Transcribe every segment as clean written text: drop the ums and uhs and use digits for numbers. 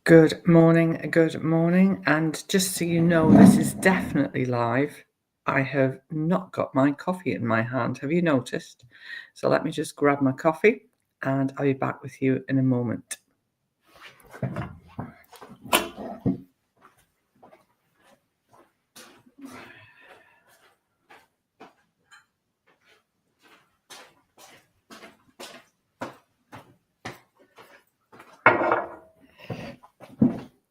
Good morning, good morning. And just so you know, this is definitely live. I have not got my coffee in my hand. Have you noticed? So let me just grab my coffee and I'll be back with you in a moment.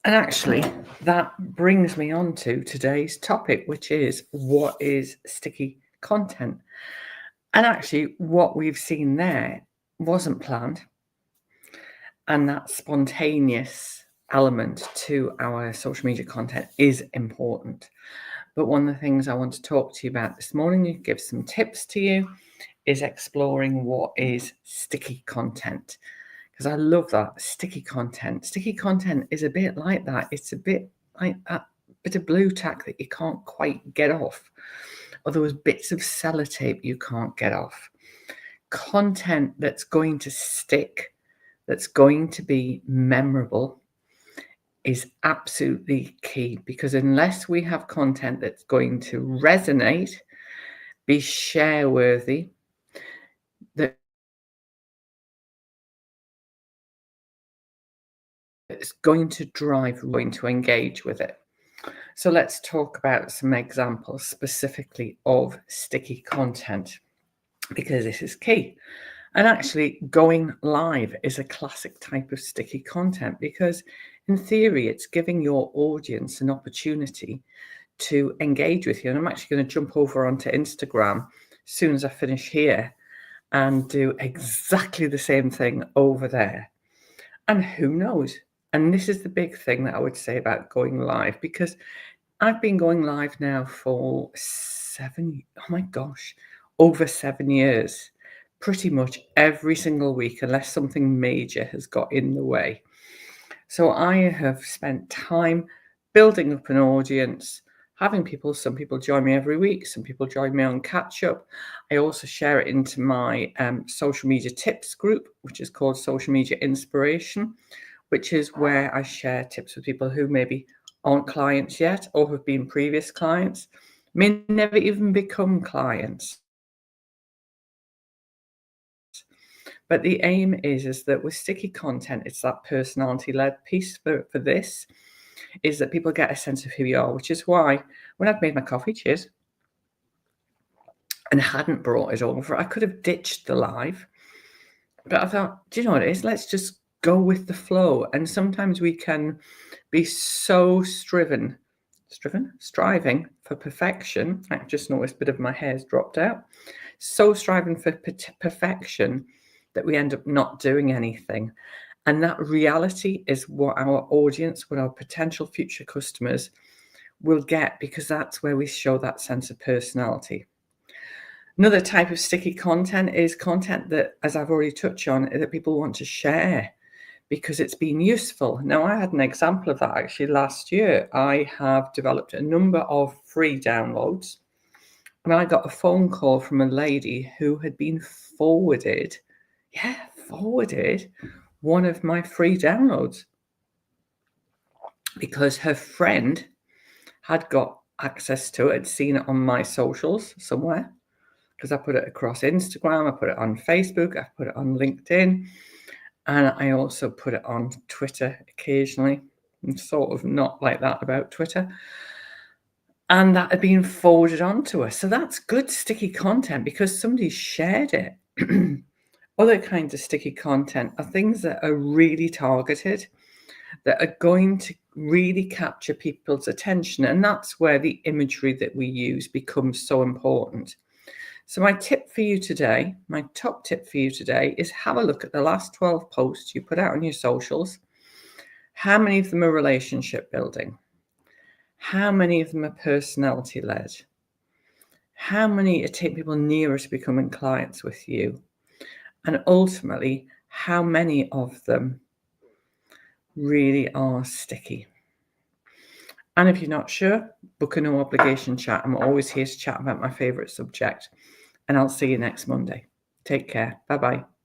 And actually, that brings me on to today's topic, which is what is sticky content? And actually, what we've seen there wasn't planned. And that spontaneous element to our social media content is important. But one of the things I want to talk to you about this morning, to give some tips to you, is exploring what is sticky content. Because I love that sticky content. Sticky content is a bit like that. It's a bit like that bit of blue tack that you can't quite get off, or those bits of sellotape you can't get off. Content that's going to stick, that's going to be memorable, is absolutely key, because unless we have content that's going to resonate, be share worthy, that it's going to drive, going to engage with it. So let's talk about some examples specifically of sticky content, because this is key. And actually, going live is a classic type of sticky content, because in theory, it's giving your audience an opportunity to engage with you. And I'm actually going to jump over onto Instagram as soon as I finish here and do exactly the same thing over there. And who knows? And this is the big thing that I would say about going live, because I've been going live now for over 7 years, pretty much every single week, unless something major has got in the way. So I have spent time building up an audience, having some people join me every week, some people join me on catch up. I also share it into my social media tips group, which is called Social Media Inspiration, which is where I share tips with people who maybe aren't clients yet or have been previous clients, may never even become clients. But the aim is that with sticky content, it's that personality-led piece for this, is that people get a sense of who you are, which is why when I've made my coffee, cheers, and hadn't brought it over, I could have ditched the live. But I thought, do you know what it is? Let's just go with the flow. And sometimes we can be so striving for perfection. I just noticed a bit of my hair's dropped out. So striving for perfection that we end up not doing anything. And that reality is what our audience, what our potential future customers will get, because that's where we show that sense of personality. Another type of sticky content is content that, as I've already touched on, that people want to share because it's been useful. Now, I had an example of that actually last year. I have developed a number of free downloads, and I got a phone call from a lady who had been forwarded one of my free downloads, because her friend had got access to it, had seen it on my socials somewhere, because I put it across Instagram, I put it on Facebook, I put it on LinkedIn, and I also put it on Twitter occasionally. I'm sort of not like that about Twitter. And that had been forwarded on to us. So that's good sticky content, because somebody shared it. Other kinds of sticky content are things that are really targeted, that are going to really capture people's attention. And that's where the imagery that we use becomes so important. So my top tip for you today is have a look at the last 12 posts you put out on your socials. How many of them are relationship building? How many of them are personality led? How many are taking people nearer to becoming clients with you? And ultimately, how many of them really are sticky? And if you're not sure, book a no obligation chat. I'm always here to chat about my favorite subject. And I'll see you next Monday. Take care. Bye-bye.